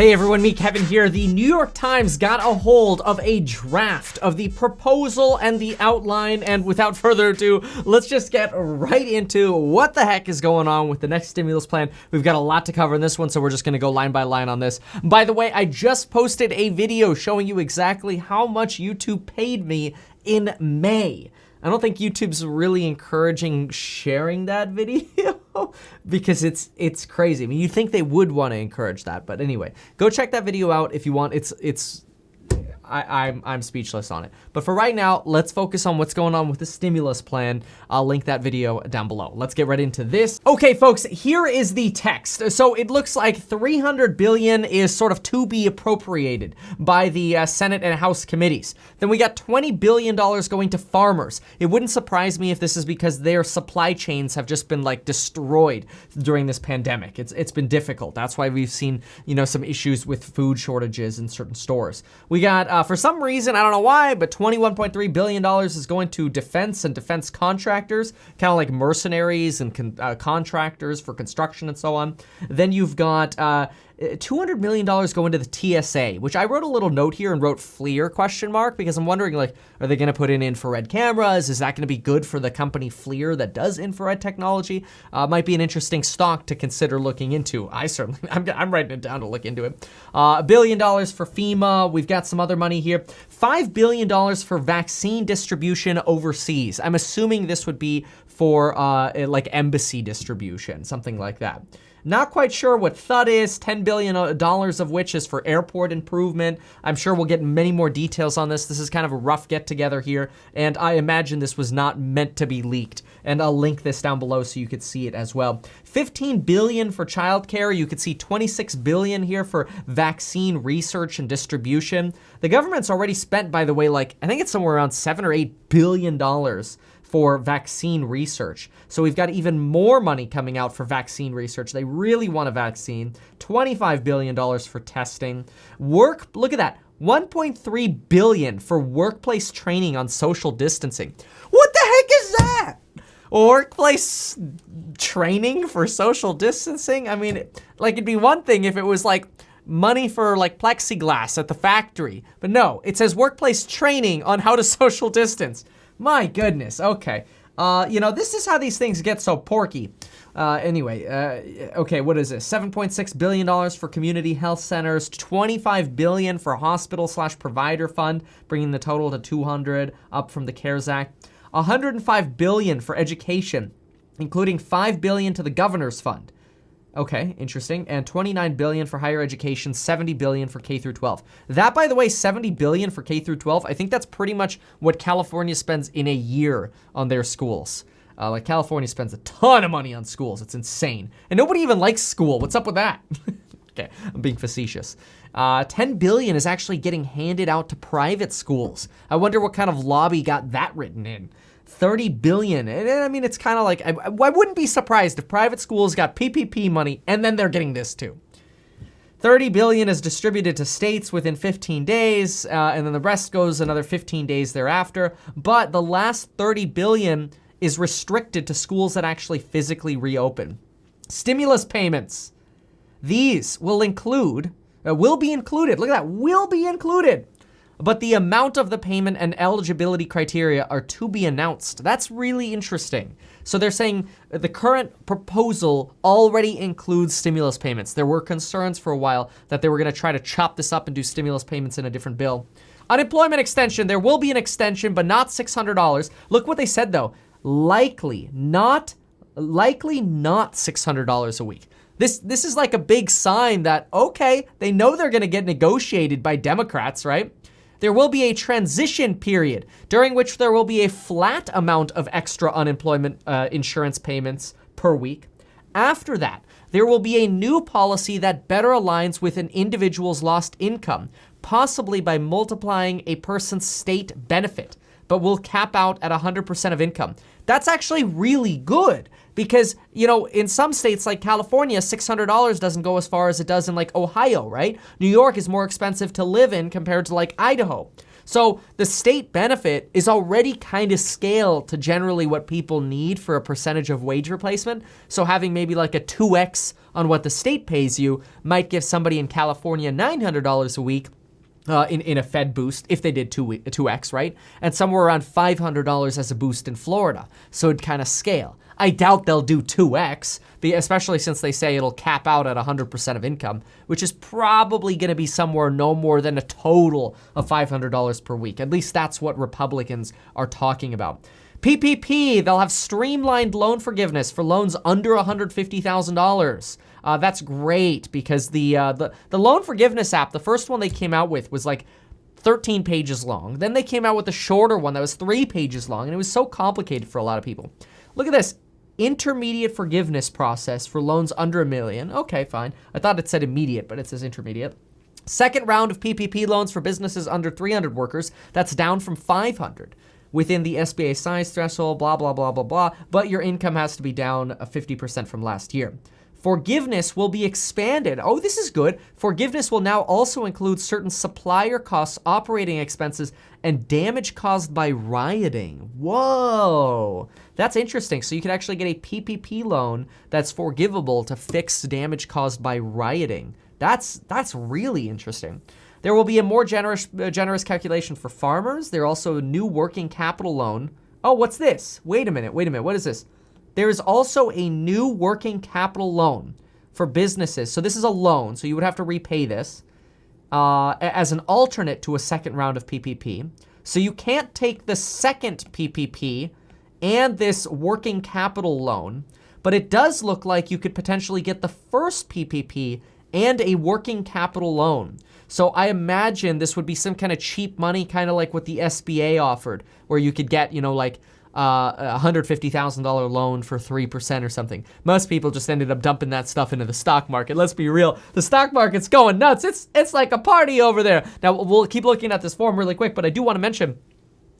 Hey everyone, me Kevin here. The New York Times got a hold of a draft of the proposal and the outline, and without further ado, let's just get right into what the heck is going on with the next stimulus plan. We've got a lot to cover in this one, so we're just gonna go line by line on this. By the way, I just posted a video showing you exactly how much YouTube paid me in May. I don't think YouTube's really encouraging sharing that video because it's crazy. I mean, you'd think they would want to encourage that, but anyway, go check that video out if you want. I'm speechless on it. But for right now, let's focus on what's going on with the stimulus plan. I'll link that video down below. Let's get right into this. Okay, folks, here is the text. So it looks like $300 billion is sort of to be appropriated by the Senate and House committees. Then we got $20 billion going to farmers. It wouldn't surprise me if this is because their supply chains have just been like destroyed during this pandemic. It's been difficult. That's why we've seen, some issues with food shortages in certain stores. We got, for some reason, I don't know why, but $21.3 billion is going to defense and defense contractors, kind of like mercenaries and contractors for construction and so on. Then you've got $200 million going to the TSA, which I wrote a little note here and wrote FLIR ? Because I'm wondering, like, are they gonna put in infrared cameras? Is that gonna be good for the company FLIR that does infrared technology? Might be an interesting stock to consider looking into. I'm writing it down to look into it. $1 billion for FEMA. We've got some other money here. $5 billion for vaccine distribution overseas. I'm assuming this would be for like embassy distribution, something like that. Not quite sure what THUD is, $10 billion of which is for airport improvement. I'm sure we'll get many more details on this. This is kind of a rough get together here, and I imagine this was not meant to be leaked. And I'll link this down below so you could see it as well. $15 billion for childcare. You could see $26 billion here for vaccine research and distribution. The government's already spent, by the way, I think it's somewhere around $7 or $8 billion for vaccine research. So we've got even more money coming out for vaccine research. They really want a vaccine. $25 billion for testing. Look at that. $1.3 billion for workplace training on social distancing. What the heck is that? Workplace training for social distancing? I mean, it'd be one thing if it was money for plexiglass at the factory. But no, it says workplace training on how to social distance. My goodness, okay. This is how these things get so porky. Okay, what is this? $7.6 billion for community health centers, $25 billion for hospital/provider fund, bringing the total to 200, up from the CARES Act. $105 billion for education, including $5 billion to the governor's fund. Okay, interesting. And $29 billion for higher education, $70 billion for K through 12. That, by the way, $70 billion for K through 12, I think that's pretty much what California spends in a year on their schools. California spends a ton of money on schools. It's insane. And nobody even likes school. What's up with that? Okay, I'm being facetious. $10 billion is actually getting handed out to private schools. I wonder what kind of lobby got that written in. $30 billion. And I mean, it's kind of like, I wouldn't be surprised if private schools got PPP money and then they're getting this too. $30 billion is distributed to states within 15 days, and then the rest goes another 15 days thereafter. But the last $30 billion is restricted to schools that actually physically reopen. Stimulus payments. These will be included. Look at that, will be included. But the amount of the payment and eligibility criteria are to be announced. That's really interesting. So they're saying the current proposal already includes stimulus payments. There were concerns for a while that they were gonna try to chop this up and do stimulus payments in a different bill. Unemployment extension, there will be an extension, but not $600. Look what they said though, likely not $600 a week. This is like a big sign that, okay, they know they're gonna get negotiated by Democrats, right? There will be a transition period during which there will be a flat amount of extra unemployment insurance payments per week. After that, there will be a new policy that better aligns with an individual's lost income, possibly by multiplying a person's state benefit, but will cap out at 100% of income. That's actually really good because, in some states like California, $600 doesn't go as far as it does in Ohio, right? New York is more expensive to live in compared to Idaho. So the state benefit is already kind of scaled to generally what people need for a percentage of wage replacement. So having maybe like a 2x on what the state pays you might give somebody in California $900 a week in a Fed boost if they did 2x, right? And somewhere around $500 as a boost in Florida. So it'd kind of scale. I doubt they'll do 2x, especially since they say it'll cap out at 100% of income, which is probably going to be somewhere no more than a total of $500 per week. At least that's what Republicans are talking about. PPP, they'll have streamlined loan forgiveness for loans under $150,000. That's great because the loan forgiveness app, the first one they came out with was like 13 pages long. Then they came out with a shorter one that was 3 pages long, and it was so complicated for a lot of people. Look at this. Intermediate forgiveness process for loans under $1 million. Okay, fine. I thought it said immediate, but it says intermediate. Second round of PPP loans for businesses under 300 workers. That's down from 500 within the SBA size threshold, blah, blah, blah, blah, blah. But your income has to be down 50% from last year. Forgiveness will be expanded. Oh, this is good. Forgiveness will now also include certain supplier costs, operating expenses, and damage caused by rioting. Whoa, that's interesting. So you can actually get a PPP loan that's forgivable to fix damage caused by rioting. That's really interesting. There will be a more generous calculation for farmers. There are also a new working capital loan. Oh, what's this? Wait a minute. What is this? There is also a new working capital loan for businesses. So this is a loan, so you would have to repay this as an alternate to a second round of PPP. So you can't take the second PPP and this working capital loan, but it does look like you could potentially get the first PPP and a working capital loan. So I imagine this would be some kind of cheap money, kind of like what the SBA offered, where you could get, like a $150,000 loan for 3% or something. Most people just ended up dumping that stuff into the stock market. Let's be real. The stock market's going nuts. It's like a party over there. Now, we'll keep looking at this form really quick, but I do want to mention,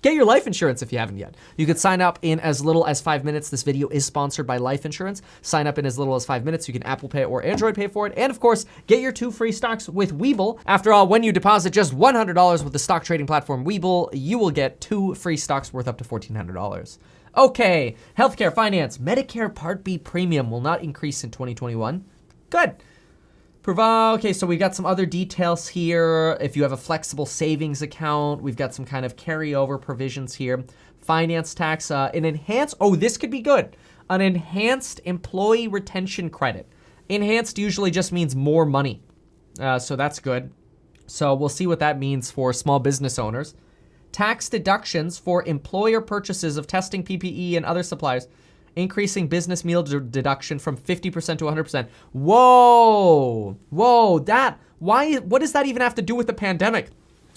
get your life insurance if you haven't yet. You could sign up in as little as 5 minutes. This video is sponsored by Life Insurance. Sign up in as little as 5 minutes. You can Apple Pay or Android Pay for it. And of course, get your 2 free stocks with Webull. After all, when you deposit just $100 with the stock trading platform Webull, you will get 2 free stocks worth up to $1,400. Okay, healthcare, finance, Medicare Part B premium will not increase in 2021. Good. Okay, so we got some other details here. If you have a flexible savings account, we've got some kind of carryover provisions here. Finance tax, an enhanced, this could be good. An enhanced employee retention credit. Enhanced usually just means more money. So that's good. So we'll see what that means for small business owners. Tax deductions for employer purchases of testing PPE and other supplies. Increasing business meal deduction from 50% to 100%. Whoa, what does that even have to do with the pandemic?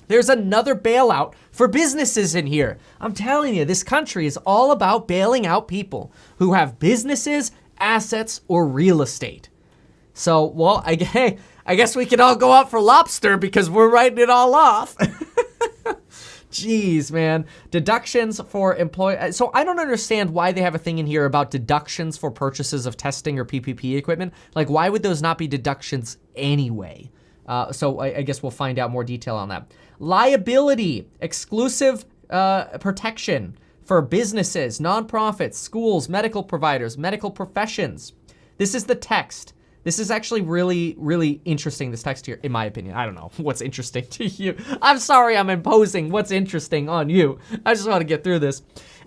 There's another bailout for businesses in here. I'm telling you, this country is all about bailing out people who have businesses, assets, or real estate. So, well, I guess we can all go out for lobster because we're writing it all off. Jeez, man. Deductions for employee. So I don't understand why they have a thing in here about deductions for purchases of testing or PPP equipment. Like, why would those not be deductions anyway? So I guess we'll find out more detail on that. Liability, exclusive protection for businesses, nonprofits, schools, medical providers, medical professions. This is the text. This is actually really, really interesting, this text here, in my opinion. I don't know what's interesting to you. I'm sorry I'm imposing what's interesting on you. I just want to get through this.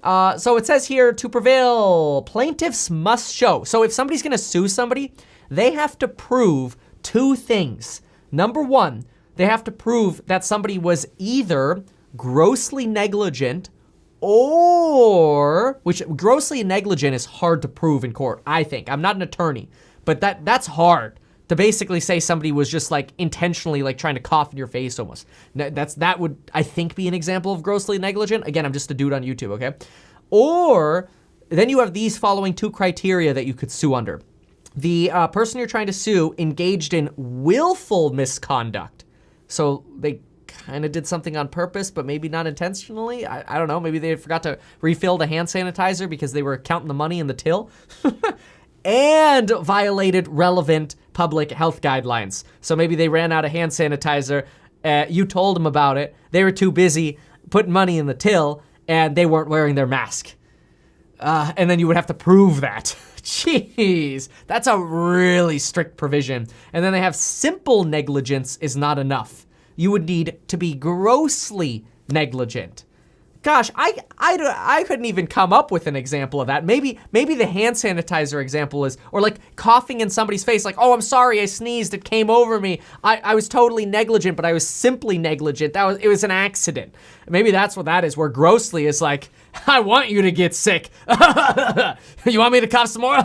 So it says here, to prevail, plaintiffs must show. So if somebody's going to sue somebody, they have to prove 2 things. Number 1, they have to prove that somebody was either grossly negligent or, which grossly negligent is hard to prove in court, I think. I'm not an attorney. But that's hard to basically say somebody was just like intentionally like trying to cough in your face almost. That would, I think, be an example of grossly negligent. Again, I'm just a dude on YouTube, okay? Or then you have these following 2 criteria that you could sue under. The person you're trying to sue engaged in willful misconduct. So they kind of did something on purpose, but maybe not intentionally. I don't know. Maybe they forgot to refill the hand sanitizer because they were counting the money in the till. And violated relevant public health guidelines. So maybe they ran out of hand sanitizer You told them about it. They were too busy putting money in the till, and they weren't wearing their mask. And then you would have to prove that. Jeez, that's a really strict provision. And then they have simple negligence is not enough. You would need to be grossly negligent. Gosh, I couldn't even come up with an example of that. Maybe the hand sanitizer example is, or like coughing in somebody's face, like, oh, I'm sorry, I sneezed, it came over me. I was totally negligent, but I was simply negligent. It was an accident. Maybe that's what that is, where grossly is like, I want you to get sick. You want me to cough some more?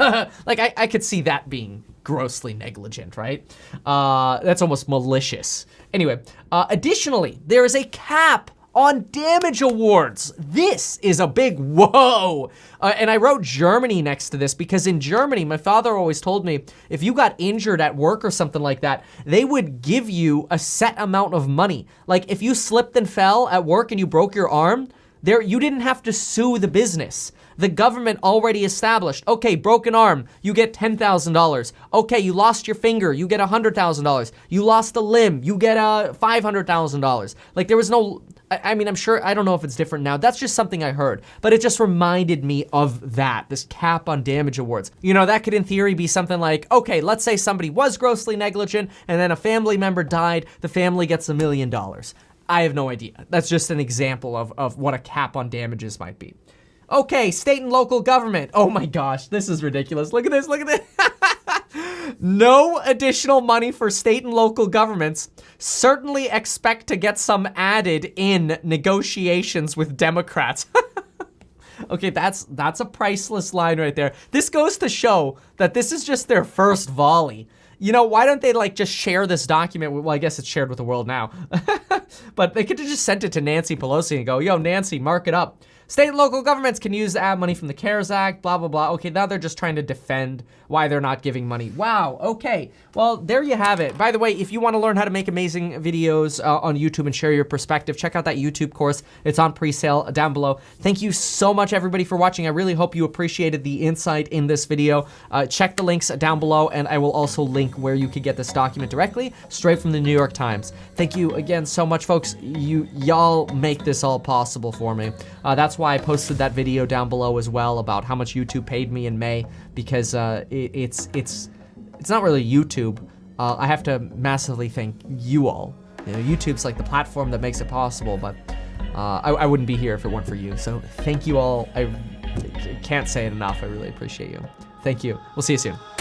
Like, I could see that being grossly negligent, right? That's almost malicious. Anyway, additionally, there is a cap on damage awards. This is a big whoa. And I wrote Germany next to this because in Germany, my father always told me, if you got injured at work or something like that, they would give you a set amount of money. Like if you slipped and fell at work and you broke your arm, you didn't have to sue the business. The government already established, okay, broken arm, you get $10,000. Okay, you lost your finger, you get $100,000. You lost a limb, you get $500,000. Like there was no, I mean, I'm sure, I don't know if it's different now. That's just something I heard, but it just reminded me of that, this cap on damage awards. You know, that could in theory be something like, okay, let's say somebody was grossly negligent and then a family member died, the family gets $1 million. I have no idea. That's just an example of what a cap on damages might be. Okay, state and local government. Oh my gosh, this is ridiculous. Look at this, look at this. No additional money for state and local governments. Certainly expect to get some added in negotiations with Democrats. Okay, that's a priceless line right there. This goes to show that this is just their first volley. You know, why don't they like just share this document? Well, I guess it's shared with the world now. But they could have just sent it to Nancy Pelosi and go, yo, Nancy, mark it up. State and local governments can use the ad money from the CARES Act, blah, blah, blah. Okay, now they're just trying to defend why they're not giving money. Wow, okay. Well, there you have it. By the way, if you want to learn how to make amazing videos on YouTube and share your perspective, check out that YouTube course. It's on pre-sale down below. Thank you so much, everybody, for watching. I really hope you appreciated the insight in this video. Check the links down below, and I will also link where you can get this document directly, straight from the New York Times. Thank you again so much, folks. Y'all make this all possible for me. That's why I posted that video down below as well about how much YouTube paid me in May, because it's not really YouTube. I have to massively thank you all. You know, YouTube's like the platform that makes it possible, but I wouldn't be here if it weren't for you. So thank you all. I can't say it enough. I really appreciate you. Thank you. We'll see you soon.